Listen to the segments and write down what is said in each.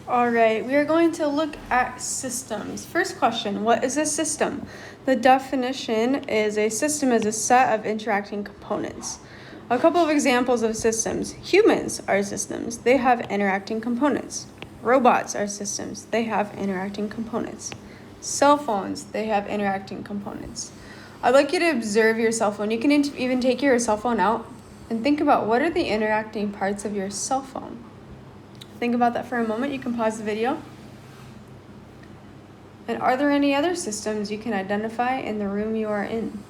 All right, we are going to look at systems. First question, what is a system? The definition is a system is a set of interacting components. A couple of examples of systems. Humans are systems. They have interacting components. Robots are systems. They have interacting components. Cell phones, they have interacting components. I'd like you to observe your cell phone. You can even take your cell phone out and think about what are the interacting parts of your cell phone. Think about that for a moment. You can pause the video. And are there any other systems you can identify in the room you are in?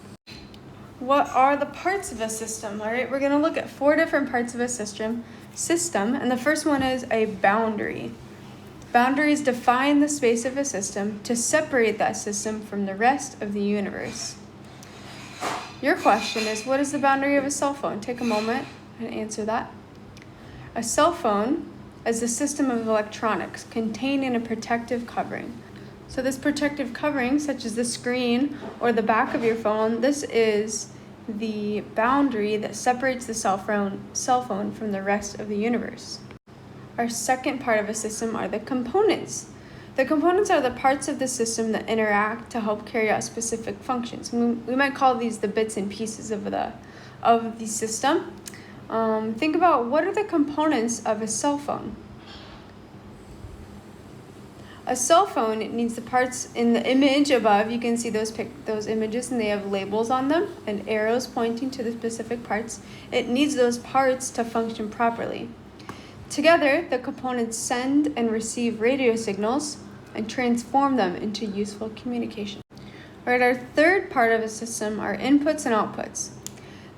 What are the parts of a system? All right, we're going to look at 4 different parts of a system, and the first one is a boundary. Boundaries define the space of a system to separate that system from the rest of the universe. Your question is, what is the boundary of a cell phone? Take a moment and answer that. A cell phone is a system of electronics contained in a protective covering. So this protective covering, such as the screen or the back of your phone, this is the boundary that separates the cell phone from the rest of the universe. Our second part of a system are the components. The components are the parts of the system that interact to help carry out specific functions. We might call these the bits and pieces of the system. Think about what are the components of a cell phone. A cell phone needs the parts in the image above. You can see those images and they have labels on them and arrows pointing to the specific parts. It needs those parts to function properly. Together, the components send and receive radio signals and transform them into useful communication. All right, our third part of a system are inputs and outputs.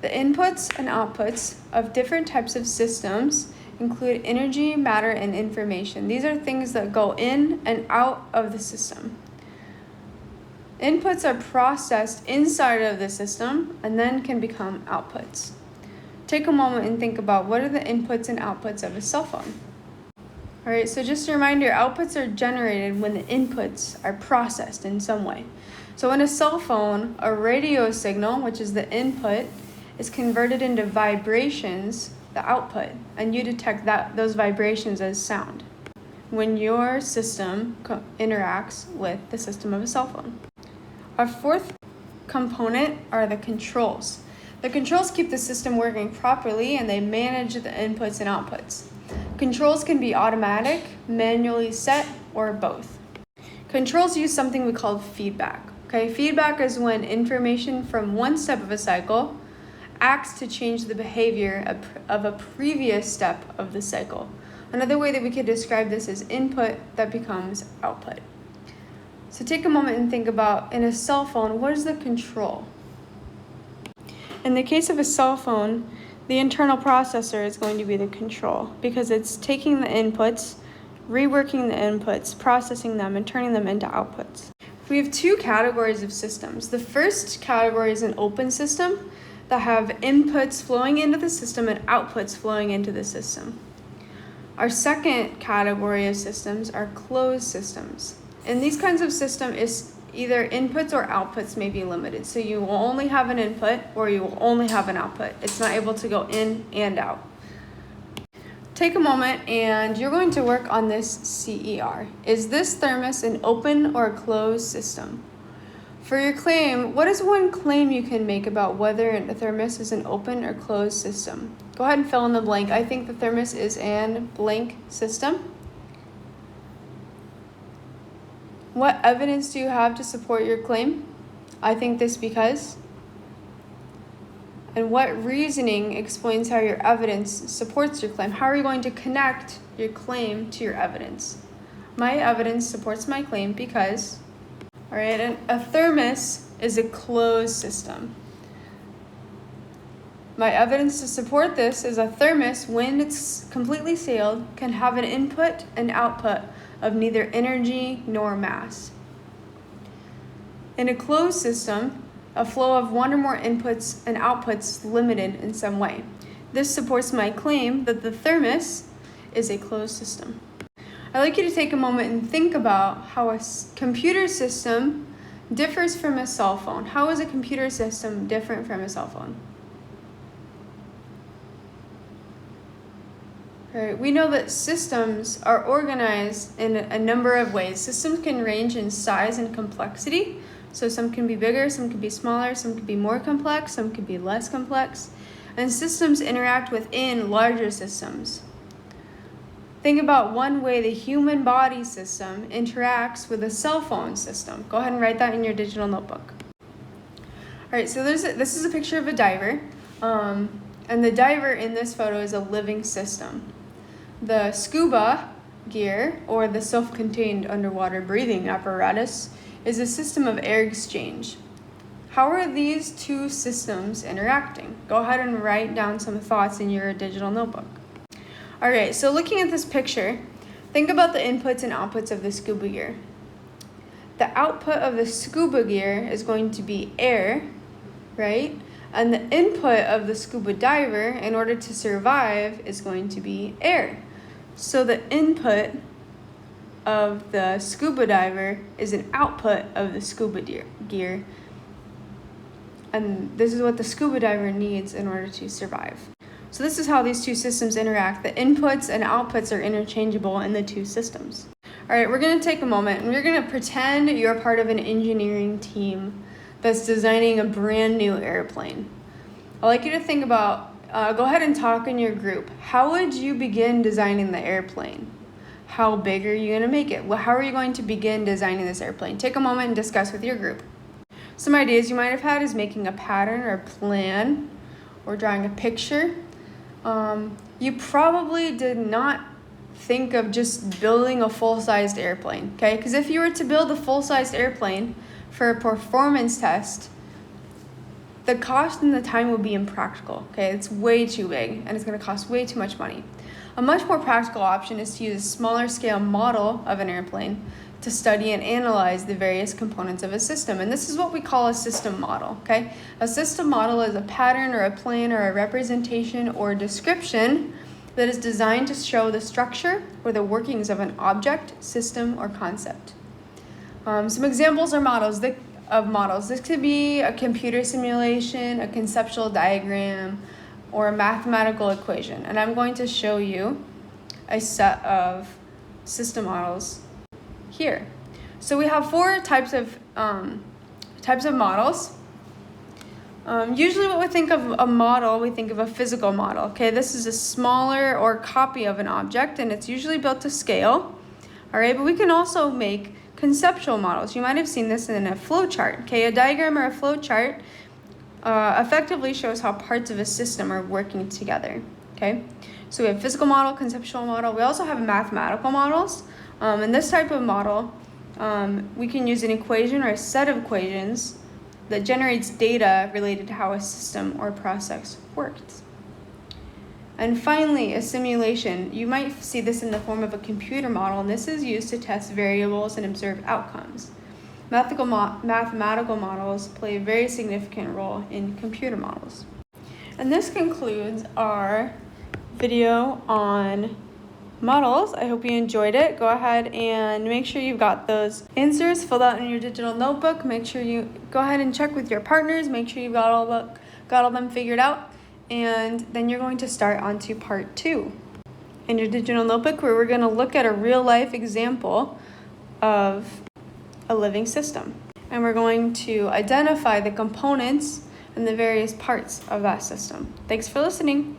The inputs and outputs of different types of systems include energy, matter, and information. These are things that go in and out of the system. Inputs are processed inside of the system and then can become outputs. Take a moment and think about what are the inputs and outputs of a cell phone. All right, so just a reminder, outputs are generated when the inputs are processed in some way. So in a cell phone, a radio signal, which is the input, is converted into vibrations, the output, and you detect those vibrations as sound when your system interacts with the system of a cell phone. Our fourth component are the controls. The controls keep the system working properly and they manage the inputs and outputs. Controls can be automatic, manually set, or both. Controls use something we call feedback. Okay, feedback is when information from one step of a cycle acts to change the behavior of a previous step of the cycle. Another way that we could describe this is input that becomes output. So take a moment and think about, in a cell phone, what is the control? In the case of a cell phone, the internal processor is going to be the control because it's taking the inputs, reworking the inputs, processing them, and turning them into outputs. We have 2 categories of systems. The first category is an open system that have inputs flowing into the system and outputs flowing into the system. Our second category of systems are closed systems. And these kinds of systems is either inputs or outputs may be limited. So you will only have an input or you will only have an output. It's not able to go in and out. Take a moment and you're going to work on this CER. Is this thermos an open or a closed system? For your claim, what is one claim you can make about whether a thermos is an open or closed system? Go ahead and fill in the blank. I think the thermos is an blank system. What evidence do you have to support your claim? I think this because. And what reasoning explains how your evidence supports your claim? How are you going to connect your claim to your evidence? My evidence supports my claim because. All right, and a thermos is a closed system. My evidence to support this is a thermos, when it's completely sealed, can have an input and output of neither energy nor mass. In a closed system, a flow of one or more inputs and outputs limited in some way. This supports my claim that the thermos is a closed system. I'd like you to take a moment and think about how a computer system differs from a cell phone. How is a computer system different from a cell phone? Right. We know that systems are organized in a number of ways. Systems can range in size and complexity. So some can be bigger, some can be smaller, some can be more complex, some can be less complex. And systems interact within larger systems. Think about one way the human body system interacts with a cell phone system. Go ahead and write that in your digital notebook. All right, so this is a picture of a diver. And the diver in this photo is a living system. The scuba gear, or the self-contained underwater breathing apparatus, is a system of air exchange. How are these two systems interacting? Go ahead and write down some thoughts in your digital notebook. All right, so looking at this picture, think about the inputs and outputs of the scuba gear. The output of the scuba gear is going to be air, right? And the input of the scuba diver, in order to survive, is going to be air. So the input of the scuba diver is an output of the scuba gear. And this is what the scuba diver needs in order to survive. So this is how these two systems interact. The inputs and outputs are interchangeable in the two systems. All right, we're going to take a moment and we're going to pretend you're part of an engineering team that's designing a brand new airplane. I'd like you to think about, go ahead and talk in your group. How would you begin designing the airplane? How big are you going to make it? Well, how are you going to begin designing this airplane? Take a moment and discuss with your group. Some ideas you might have had is making a pattern or a plan or drawing a picture. You probably did not think of just building a full-sized airplane, okay? Because if you were to build a full-sized airplane for a performance test, the cost and the time would be impractical, okay? It's way too big and it's going to cost way too much money. A much more practical option is to use a smaller scale model of an airplane to study and analyze the various components of a system. And this is what we call a system model, okay? A system model is a pattern or a plan or a representation or a description that is designed to show the structure or the workings of an object, system, or concept. Some examples are models. This could be a computer simulation, a conceptual diagram, or a mathematical equation. And I'm going to show you a set of system models here. So we have four types of models. Usually when we think of a model, we think of a physical model. Okay, this is a smaller or copy of an object, and it's usually built to scale. All right, but we can also make conceptual models. You might have seen this in a flow chart. Okay, a diagram or a flow chart effectively shows how parts of a system are working together. Okay, so we have physical model, conceptual model. We also have mathematical models. In this type of model, we can use an equation or a set of equations that generates data related to how a system or process works. And finally, a simulation. You might see this in the form of a computer model, and this is used to test variables and observe outcomes. Mathematical models play a very significant role in computer models. And this concludes our video on models. I hope you enjoyed it. Go ahead and make sure you've got those answers filled out in your digital notebook. Make sure you go ahead and check with your partners. Make sure you've got all them figured out. And then you're going to start on to part 2 in your digital notebook, where we're going to look at a real life example of a living system. And we're going to identify the components and the various parts of that system. Thanks for listening.